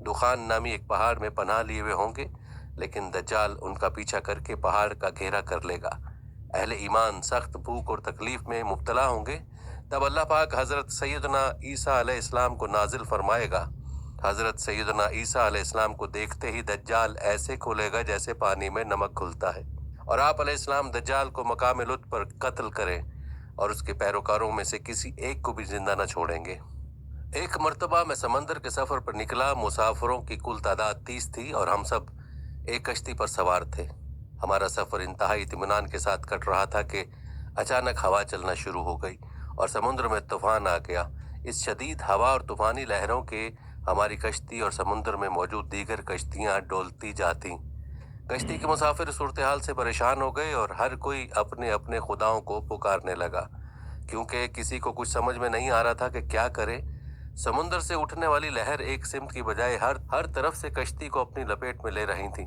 دخان نامی ایک پہاڑ میں پناہ لیے ہوئے ہوں گے، لیکن دجال ان کا پیچھا کر کے پہاڑ کا گھیرا کر لے گا۔ اہل ایمان سخت بھوک اور تکلیف میں مبتلا ہوں گے۔ تب اللہ پاک حضرت سیدنا عیسیٰ علیہ السلام کو نازل فرمائے گا۔ حضرت سیدنا عیسیٰ علیہ السلام کو دیکھتے ہی دجال ایسے کھلے گا جیسے پانی میں نمک کھلتا ہے، اور آپ علیہ السلام دجال کو مقام لطف پر قتل کریں اور اس کے پیروکاروں میں سے کسی ایک کو بھی زندہ نہ چھوڑیں گے۔ ایک مرتبہ میں سمندر کے سفر پر نکلا۔ مسافروں کی کل تعداد 30 تھی اور ہم سب ایک کشتی پر سوار تھے۔ ہمارا سفر انتہائی اطمینان کے ساتھ کٹ رہا تھا کہ اچانک ہوا چلنا شروع ہو گئی اور سمندر میں طوفان آ گیا۔ اس شدید ہوا اور طوفانی لہروں کے ہماری کشتی اور سمندر میں موجود دیگر کشتیاں ڈولتی جاتی۔ کشتی کے مسافر صورتحال سے پریشان ہو گئے اور ہر کوئی اپنے اپنے خداؤں کو پکارنے لگا، کیونکہ کسی کو کچھ سمجھ میں نہیں آ رہا تھا کہ کیا کرے۔ سمندر سے اٹھنے والی لہر ایک سمت کی بجائے ہر طرف سے کشتی کو اپنی لپیٹ میں لے رہی تھی۔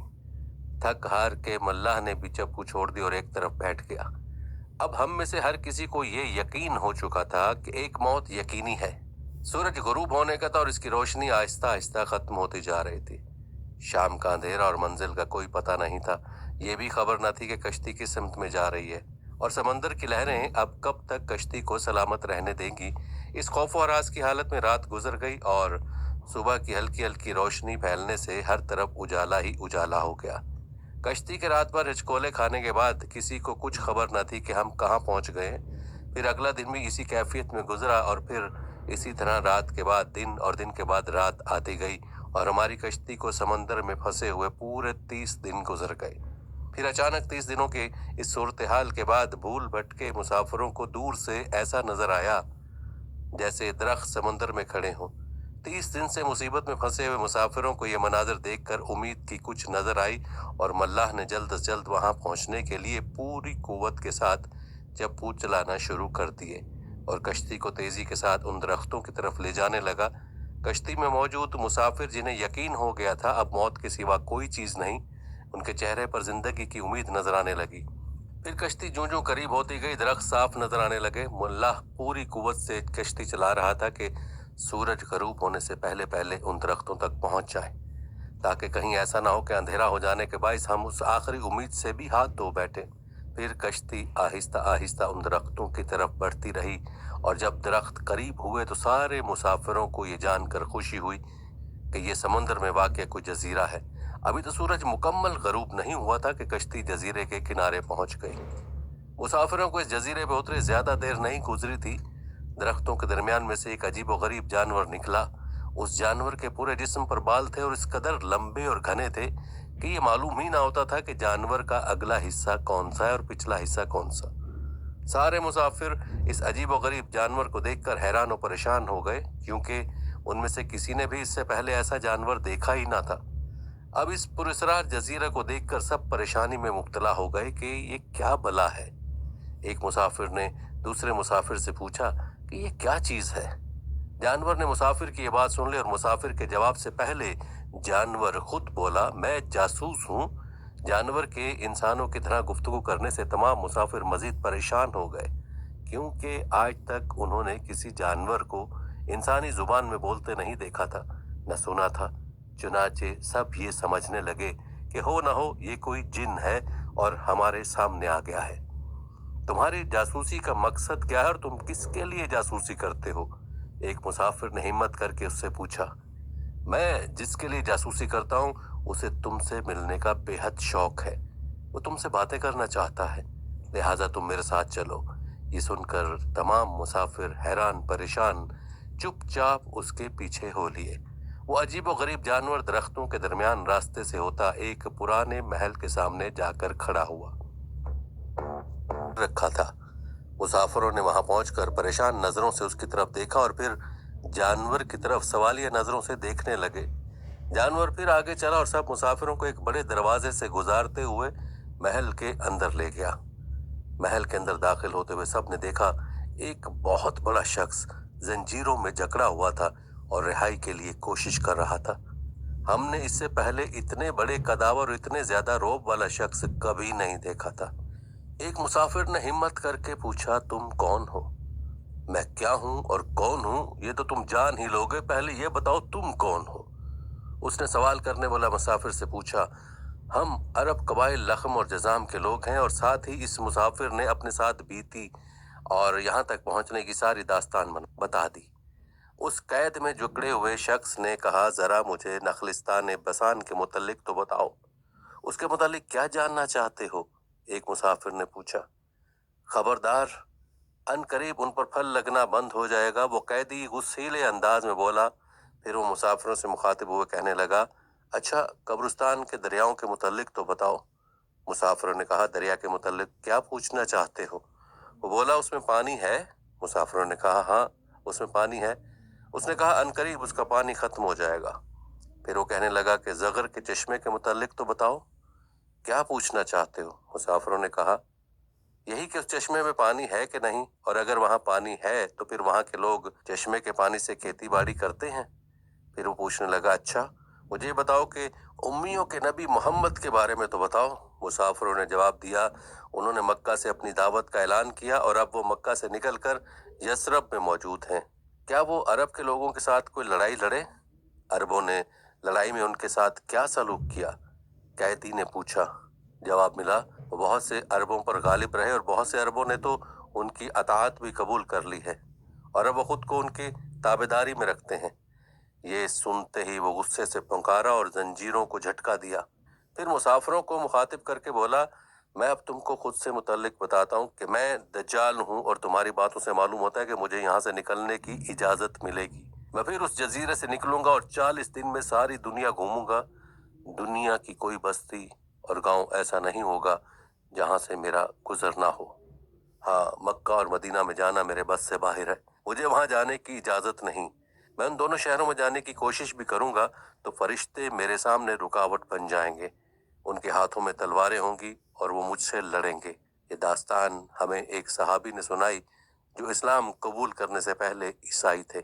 تھک ہار کے ملاح نے بھی چپو چھوڑ دی اور ایک طرف بیٹھ گیا۔ اب ہم میں سے ہر کسی کو یہ یقین ہو چکا تھا کہ ایک موت یقینی ہے۔ سورج غروب ہونے کا تھا اور اس کی روشنی آہستہ آہستہ ختم ہوتی جا رہی تھی۔ شام کا اندھیرا اور منزل کا کوئی پتہ نہیں تھا۔ یہ بھی خبر نہ تھی کہ کشتی کس سمت میں جا رہی ہے اور سمندر کی لہریں اب کب تک کشتی کو سلامت رہنے دیں گی۔ اس خوف و ہراس کی حالت میں رات گزر گئی اور صبح کی ہلکی ہلکی روشنی پھیلنے سے ہر طرف اجالا ہی اجالا ہو گیا۔ کشتی کے رات بھر ہچکولے کھانے کے بعد کسی کو کچھ خبر نہ تھی کہ ہم کہاں پہنچ گئے۔ پھر اگلا دن بھی اسی کیفیت میں گزرا اور پھر اسی طرح رات کے بعد دن اور دن کے بعد رات آتی گئی اور ہماری کشتی کو سمندر میں پھنسے ہوئے پورے 30 دن گزر گئے۔ پھر اچانک 30 دنوں کے اس صورتحال کے بعد بھول بھٹکے مسافروں کو دور سے ایسا نظر آیا جیسے درخت سمندر میں کھڑے ہوں۔ 30 دن سے مصیبت میں پھنسے ہوئے مسافروں کو یہ مناظر دیکھ کر امید کی کچھ نظر آئی اور ملاح نے جلد از جلد وہاں پہنچنے کے لیے پوری قوت کے ساتھ چپو چلانا شروع کر دیے اور کشتی کو تیزی کے ساتھ ان درختوں کی طرف لے جانے لگا۔ کشتی میں موجود مسافر جنہیں یقین ہو گیا تھا اب موت کے سوا کوئی چیز نہیں، ان کے چہرے پر زندگی کی امید نظر آنے لگی۔ پھر کشتی جوں جوں قریب ہوتی گئی درخت صاف نظر آنے لگے۔ ملاح پوری قوت سے کشتی چلا رہا تھا کہ سورج غروب ہونے سے پہلے پہلے ان درختوں تک پہنچ جائے، تاکہ کہیں ایسا نہ ہو کہ اندھیرا ہو جانے کے باعث ہم اس آخری امید سے بھی ہاتھ دھو بیٹھے۔ پھر کشتی آہستہ آہستہ ان درختوں کی طرف بڑھتی رہی اور جب درخت قریب ہوئے تو سارے مسافروں کو یہ جان کر خوشی ہوئی کہ یہ سمندر میں واقع کوئی جزیرہ ہے۔ ابھی تو سورج مکمل غروب نہیں ہوا تھا کہ کشتی جزیرے کے کنارے پہنچ گئی۔ مسافروں کو اس جزیرے پہ اترے زیادہ دیر نہیں گزری تھی، درختوں کے درمیان میں سے ایک عجیب و غریب جانور نکلا۔ اس جانور کے پورے جسم پر بال تھے اور اس قدر لمبے اور گھنے تھے کہ یہ معلوم ہی نہ ہوتا تھا کہ جانور کا اگلا حصہ کون سا ہے اور پچھلا حصہ کون سا۔ سارے مسافر اس عجیب و غریب جانور کو دیکھ کر حیران و پریشان ہو گئے، کیونکہ ان میں سے کسی نے بھی اس سے پہلے ایسا جانور دیکھا ہی نہ تھا۔ اب اس پراسرار جزیرے کو دیکھ کر سب پریشانی میں مبتلا ہو گئے کہ یہ کیا بلا ہے۔ ایک مسافر نے دوسرے مسافر سے پوچھا کہ یہ کیا چیز ہے۔ جانور نے مسافر کی یہ بات سن لی اور مسافر کے جواب سے پہلے جانور خود بولا، میں جاسوس ہوں۔ جانور کے انسانوں کی طرح گفتگو کرنے سے تمام مسافر مزید پریشان ہو گئے، کیونکہ آج تک انہوں نے کسی جانور کو انسانی زبان میں بولتے نہیں دیکھا تھا، نہ سنا تھا۔ چنانچہ سب یہ سمجھنے لگے کہ ہو نہ ہو یہ کوئی جن ہے اور ہمارے سامنے آ گیا ہے۔ تمہاری جاسوسی کا مقصد کیا ہے اور تم کس کے لیے جاسوسی کرتے ہو؟ ایک مسافر نے ہمت کر کے اس سے پوچھا۔ میں جس کے لیے جاسوسی کرتا ہوں اسے تم سے ملنے کا بے حد شوق ہے، وہ تم سے باتیں کرنا چاہتا ہے، لہٰذا تم میرے ساتھ چلو۔ یہ سن کر تمام مسافر حیران پریشان چپ چاپ اس کے پیچھے ہو لیے۔ وہ عجیب و غریب جانور درختوں کے درمیان راستے سے ہوتا ایک پرانے محل کے سامنے جا کر کھڑا ہوا رکھا تھا۔ مسافروں نے وہاں پہنچ کر پریشان نظروں سے اس کی طرف دیکھا اور پھر جانور کی طرف سوالیہ نظروں سے دیکھنے لگے۔ جانور پھر آگے چلا اور سب مسافروں کو ایک بڑے دروازے سے گزارتے ہوئے محل کے اندر لے گیا۔ محل کے اندر داخل ہوتے ہوئے سب نے دیکھا ایک بہت بڑا شخص زنجیروں میں جکڑا ہوا تھا اور رہائی کے لیے کوشش کر رہا تھا۔ ہم نے اس سے پہلے اتنے بڑے قداور اور اتنے زیادہ رعب والا شخص کبھی نہیں دیکھا تھا۔ ایک مسافر نے ہمت کر کے پوچھا، تم کون ہو؟ میں کیا ہوں اور کون ہوں یہ تو تم جان ہی لوگے، پہلے یہ بتاؤ تم کون ہو؟ اس نے سوال کرنے والا مسافر سے پوچھا، ہم عرب قبائل لخم اور جذام کے لوگ ہیں، اور ساتھ ہی اس مسافر نے اپنے ساتھ بیتی اور یہاں تک پہنچنے کی ساری داستان بتا دی۔ اس قید میں جکڑے ہوئے شخص نے کہا، ذرا مجھے نخلستان بسان کے متعلق تو بتاؤ، اس کے متعلق کیا جاننا چاہتے ہو؟ ایک مسافر نے پوچھا۔ خبردار، ان قریب ان پر پھل لگنا بند ہو جائے گا، وہ قیدی غصیلے انداز میں بولا۔ پھر وہ مسافروں سے مخاطب ہوئے کہنے لگا، اچھا قبرستان کے دریاؤں کے متعلق تو بتاؤ۔ مسافروں نے کہا، دریا کے متعلق کیا پوچھنا چاہتے ہو؟ وہ بولا، اس میں پانی ہے؟ مسافروں نے کہا، ہاں اس میں پانی ہے۔ اس نے کہا، ان قریب اس کا پانی ختم ہو جائے گا۔ پھر وہ کہنے لگا کہ زغر کے چشمے کے متعلق تو بتاؤ، کیا پوچھنا چاہتے ہو؟ مسافروں نے کہا، یہی کہ اس چشمے میں پانی ہے کہ نہیں، اور اگر وہاں پانی ہے تو پھر وہاں کے لوگ چشمے کے پانی سے کھیتی باڑی کرتے ہیں؟ پھر وہ پوچھنے لگا، اچھا مجھے یہ بتاؤ کہ امیوں کے نبی محمد کے بارے میں تو بتاؤ۔ مسافروں نے جواب دیا، انہوں نے مکہ سے اپنی دعوت کا اعلان کیا اور اب وہ مکہ سے نکل کر یثرب میں موجود ہیں۔ کیا وہ عرب کے لوگوں کے ساتھ کوئی لڑائی لڑے؟ عربوں نے لڑائی میں ان کے ساتھ کیا سلوک کیا؟ قیدی نے پوچھا۔ جواب ملا، وہ بہت سے عربوں پر غالب رہے اور بہت سے عربوں نے تو ان کی اطاعت بھی قبول کر لی ہے، اور اب وہ خود کو ان کی تابعداری میں رکھتے ہیں۔ یہ سنتے ہی وہ غصے سے پھنکارا اور زنجیروں کو جھٹکا دیا۔ پھر مسافروں کو مخاطب کر کے بولا، میں اب تم کو خود سے متعلق بتاتا ہوں کہ میں دجال ہوں، اور تمہاری باتوں سے معلوم ہوتا ہے کہ مجھے یہاں سے نکلنے کی اجازت ملے گی۔ میں پھر اس جزیرے سے نکلوں گا اور 40 دن میں ساری دنیا گھوموں گا۔ دنیا کی کوئی بستی اور گاؤں ایسا نہیں ہوگا جہاں سے میرا گزر نہ ہو۔ ہاں، مکہ اور مدینہ میں جانا میرے بس سے باہر ہے، مجھے وہاں جانے کی اجازت نہیں۔ میں ان دونوں شہروں میں جانے کی کوشش بھی کروں گا تو فرشتے میرے سامنے رکاوٹ بن جائیں گے، ان کے ہاتھوں میں تلواریں ہوں گی اور وہ مجھ سے لڑیں گے۔ یہ داستان ہمیں ایک صحابی نے سنائی جو اسلام قبول کرنے سے پہلے عیسائی تھے۔